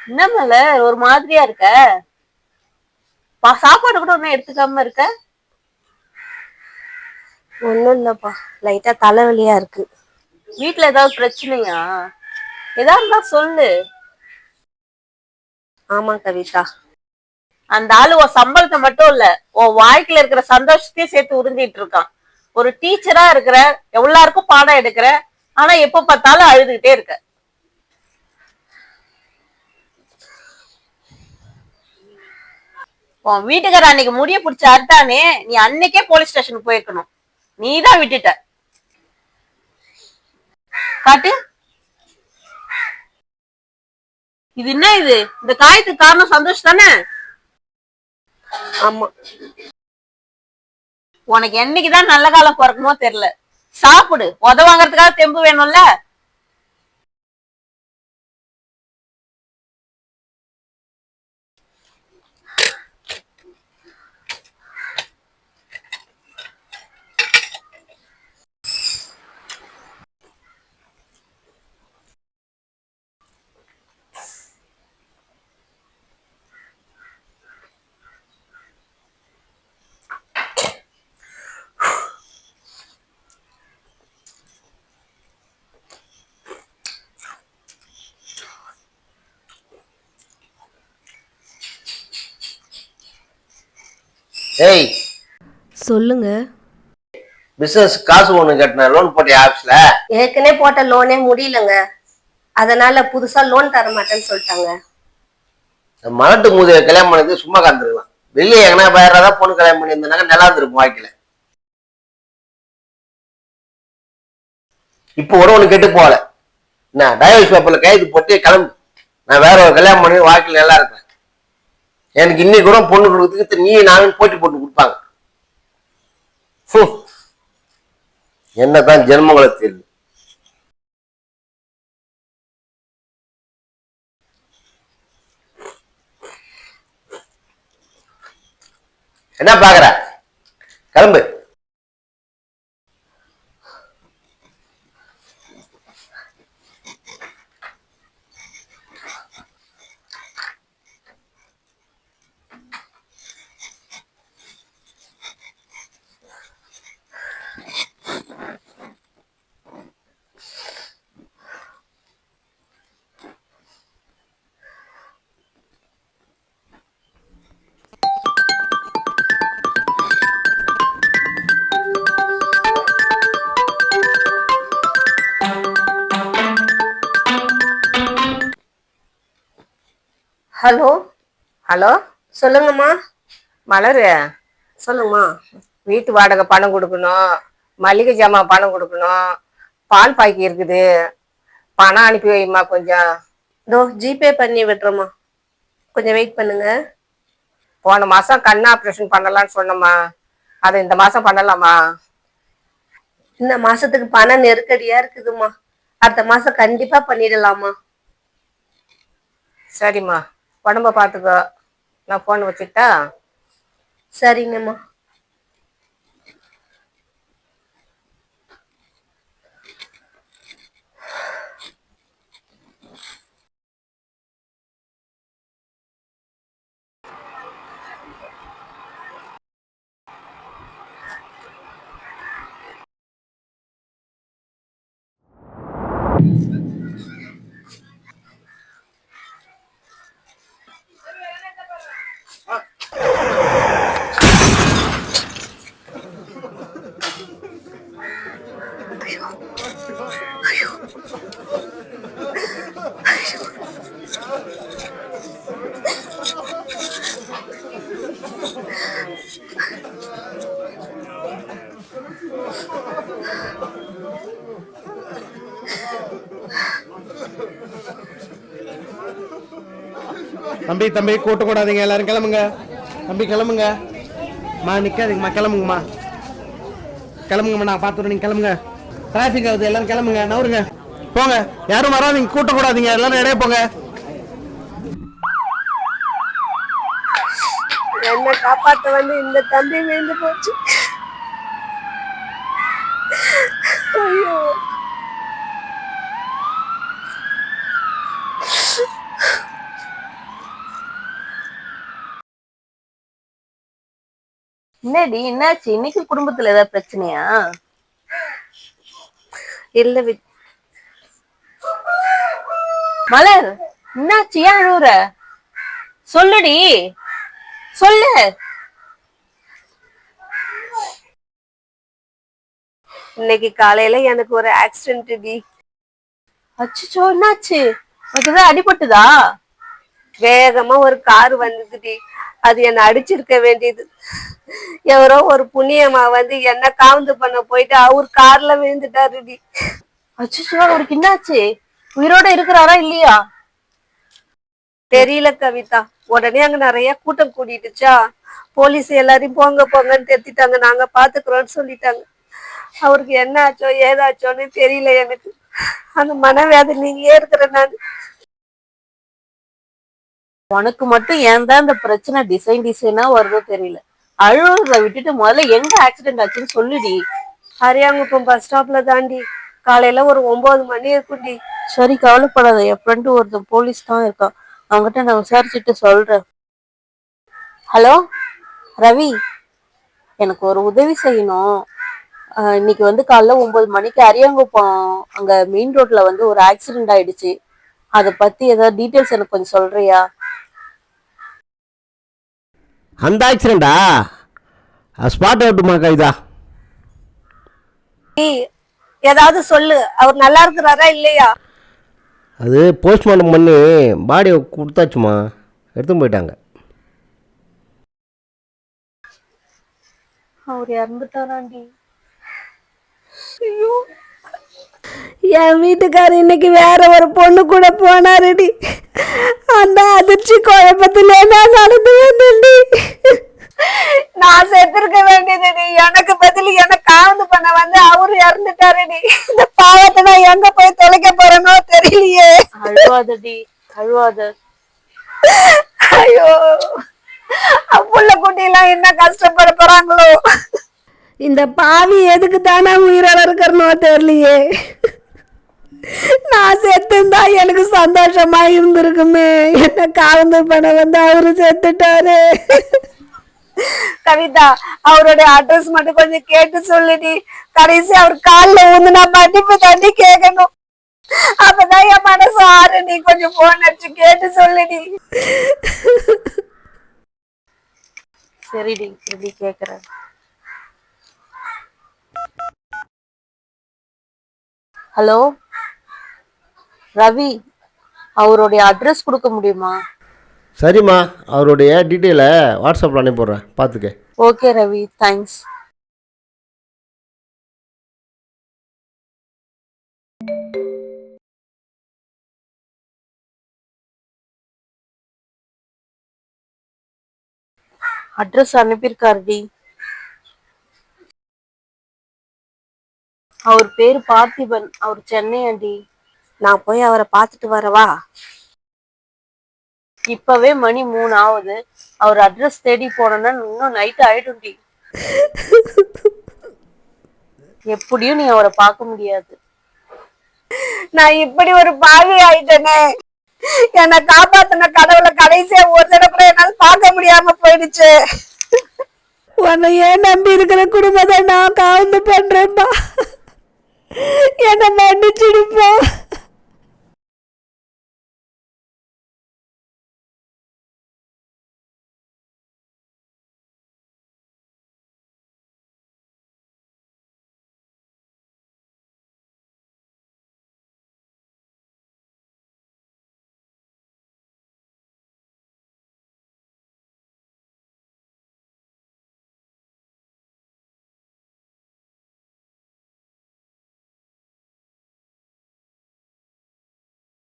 என்ன மேல ஒரு மாதிரியா இருக்க? சாப்பாடு கூட ஒன்னும் எடுத்துக்காம இருக்க? ஒண்ணும் இல்லப்பா, லைட்டா தலைவலியா இருக்கு. வீட்டுல ஏதாவது பிரச்சனையா? ஏதாவது சொல்லு. ஆமா கவிதா. அந்த ஆளு உன் சம்பளத்தை மட்டும் இல்ல, உன் வாழ்க்கையில இருக்கிற சந்தோஷத்தையும் சேர்த்து உறிஞ்சிட்டு இருக்கான். ஒரு டீச்சரா இருக்கிற, எல்லாருக்கும் பாடம் எடுக்கிற, ஆனா எப்ப பார்த்தாலும் அழுதுகிட்டே இருக்க. உன் வீட்டுக்கார அன்னைக்கு முடிய பிடிச்ச அறுத்தானே, நீ அன்னைக்கே போலீஸ் ஸ்டேஷனுக்கு போயிருக்கணும். நீதான் விட்டுட்ட. காட்டு. இது என்ன? இது இந்த காயத்துக்கு காரணம் சந்தோஷ் தானே? ஆமா. உனக்கு என்னைக்குதான் நல்ல காலம் பிறக்குமோ தெரியல. சாப்பிடு, உதவாங்கிறதுக்காக தெம்பு வேணும்ல. ஏய் சொல்லுங்க. பிசினஸ் காசு ஒண்ணு கட்டின லோன் போட்டிய ஆப்ஸ்ல? ஏற்கனவே போட்ட லோனே முடியலங்க, அதனால புதுசா லோன் தர மாட்டேன்னு சொல்லிட்டாங்க. மலட்டு மூதைய கல்யாணம் பண்ணது சும்மா காந்துருக்கலாம். வெளியே எங்கன்னா வேறதா பொண்ணு கல்யாணம் பண்ணி இருந்தாங்க, நல்லா இருந்திருக்கும் வாழ்க்கையில. இப்போ ஒண்ணு கெட்டு போகல. நான் டைவர்ஸ் பேப்பர்ல கைது போட்டு கிளம்பு. நான் வேற ஒரு கல்யாணம் பண்ணி வாழ்க்கையில நல்லா இருக்கேன். எனக்கு இன்னைக்கு கூட பொண்ணு கொடுக்கறதுக்கு நீ நானும் போட்டி போட்டு கொடுப்பாங்க. என்னதான் ஜென்மங்களை தெரியும். என்ன பாக்குற? கிளம்பு. ஹலோ. ஹலோ, சொல்லுங்கம்மா. மலரு, சொல்லுங்கம்மா. வீட்டு வாடகை பணம் கொடுக்கணும், மளிகை ஜாமான் பணம் கொடுக்கணும், பால் பாக்கி இருக்குது, பணம் அனுப்பி வைம்மா கொஞ்சம். இதோ ஜிபே பண்ணி விட்டுறோமா, கொஞ்சம் வெயிட் பண்ணுங்க. போன மாசம் கண் ஆப்ரேஷன் பண்ணலாம்னு சொன்னம்மா, அதை இந்த மாசம் பண்ணலாமா? இந்த மாசத்துக்கு பணம் நெருக்கடியா இருக்குதுமா, அடுத்த மாசம் கண்டிப்பா பண்ணிடலாமா. சரிம்மா, உடம்ப பாத்துக்கோ. நான் போன் வச்சுட்டா? சரிங்கம்மா. தம்பி தம்பி கூட்ட கூடாதீங்க, எல்லாரும் கிளம்புங்க. தம்பி கிளம்புங்க. நிக்காதீங்கம்மா, கிளம்புங்கம்மா, கிளம்புங்கம்மா. நான் பார்த்துறேன், நீங்க கிளம்புங்க. டிராஃபிக் ஆகுது, எல்லாரும் கிளம்புங்க, நவருங்க, போங்க. யாரும் வராதீங்க, கூட்ட கூடாதீங்க, எல்லாரும் இடையே போங்க. என்ன காப்பாத்த வந்து இந்த தம்பி மீண்டு போச்சு. ஐயோ. என்னடி என்னாச்சு? இன்னைக்கு குடும்பத்துல ஏதாவது பிரச்சனையா? இல்ல மலர், என்னாச்சு? ஏன் அழுவுற? சொல்லுடி, சொல்லு. இன்னைக்கு காலையில எனக்கு ஒரு ஆக்சிடென்ட் டி. அச்சோ, என்னாச்சு? உனக்கு ஏதாவது அடிபட்டுதா? வேகமா ஒரு கார் வந்ததுடி, அது என்ன அடிச்சிருக்க வேண்டியது. எவரோ ஒரு புண்ணியமா வந்து என்ன காவந்து பண்ண போயிட்டு அவர் கார்ல விழுந்துட்டாருடி. அச்சோ, அவருக்கு என்னாச்சு? உயிரோட இருக்கிறாரா இல்லையா? தெரியல கவிதா. உடனே அங்க நிறைய கூட்டம் கூட்டிட்டுச்சா, போலீஸ் எல்லாரையும் போங்க போங்கன்னு தெத்திட்டாங்க. நாங்க பாத்துக்கிறோம்னு சொல்லிட்டாங்க. அவருக்கு என்ன ஆச்சோ ஏதாச்சோன்னு தெரியல எனக்கு. அந்த மனவேதனையிலே இருக்கிறேன் நான். உனக்கு மட்டும் ஏன் தான் இந்த பிரச்சனை டிசைனா வருதோ தெரியல. அழுவுறத விட்டுட்டு முதல்ல எங்க ஆக்சிடென்ட் ஆச்சுன்னு சொல்லுடி. அரியாங்குப்பம் பஸ் ஸ்டாப்ல தாண்டி. காலையில ஒரு 9 மணி இருக்கும்டி. சரி, கவலைப்படாத. என் ஃப்ரெண்டு ஒருத்தன் போலீஸ் தான் இருக்கான், அவங்ககிட்ட நான் விசாரிச்சுட்டு சொல்றேன். ஹலோ ரவி, எனக்கு ஒரு உதவி செய்யணும். இன்னைக்கு வந்து காலைல 9 மணிக்கு அரியாங்குப்பம் அங்க மெயின் ரோட்ல வந்து ஒரு ஆக்சிடென்ட் ஆயிடுச்சு. அதை பத்தி ஏதாவது டீட்டெயில்ஸ் எனக்கு கொஞ்சம் சொல்றியா? அந்த ஆக்சிடென்டா? ஸ்பாட் அவுட்டுமா கவிதா? ஏதாவது சொல்லு, அவர் நல்லா இருக்கிறாரா இல்லையா? அது போஸ்ட்மார்ட்டம் பண்ணி பாடியை கொடுத்தாச்சுமா, எடுத்து போயிட்டாங்க. அவர் இறந்துட்டாராண்டி. என் வீட்டுக்காரர் இன்னைக்கு வேற ஒரு பொண்ணு கூட போனாருடி. அந்த அதிர்ச்சி குழப்பத்துல நான் நடந்து வந்தேன்டி. நான் செத்துருக்க வேண்டியதுடி. எனக்கு பதில் எனக்கு காவந்து பண்ண வந்து அவரு இறந்துட்டாருடி. இந்த பாவத்தை நான் எங்க போய் தொலைக்க போறேனோ தெரியலையே. அழுவாதடி, அழுவாத. ஐயோ, புள்ள குட்டி எல்லாம் என்ன கஷ்டப்பட போறாங்களோ. இந்த பாவி எதுக்கு தானே உயிரோட இருக்கறனோ தெரியலையே. நான் செத்துந்தா எனக்கு சந்தோஷமா இருந்திருக்குமே. என்ன காவந்து பண்ண வந்து அவரு செத்துட்டாரு. கவிதா, அவருடைய அட்ரஸ் மட்டும் கொஞ்சம் கேட்டு சொல்லுடி. கடைசி அவர் காலில் ஊந்து நான் மன்னிப்பு தண்ணி கேட்கணும். அப்பதான் என் மனசு ஆறு. நீ கொஞ்சம் போன் அடிச்சு கேட்டு சொல்லுடி. சரிடி, இப்படி கேக்குறேன். ஹலோ ரவி, அவருடைய அட்ரஸ் கொடுக்க முடியுமா? சரிம்மா, அவருடைய டீட்டெயிலை வாட்ஸ்அப்பில் அனுப்பிடுறேன், பார்த்துக்க. Okay Ravi, thanks. அட்ரஸ் அனுப்பியிருக்காருடி. அவர் பேரு பார்த்திபன், அவர் சென்னை ஆண்டி. நான் போய் அவரை பார்த்துட்டு வரவா? இப்பவே மணி 3 ஆகுது. அவர் அட்ரஸ் தேடி போனோம்னா இன்னும் நைட் ஆயிடும்டி. எப்படியும் நீ அவரை பார்க்க முடியாது. நான் இப்படி ஒரு பாவி ஆயிட்டேனே. என்னை காப்பாத்தின கடவுளை கடைசியா ஒரு தடவை கூட என்னால பார்க்க முடியாம போயிடுச்சு. உன்னையே நம்பி இருக்கிற குடும்பத்தை நான் காவந்து பண்றேன்பா. என்ன மன்னிச்சிடுப்பா.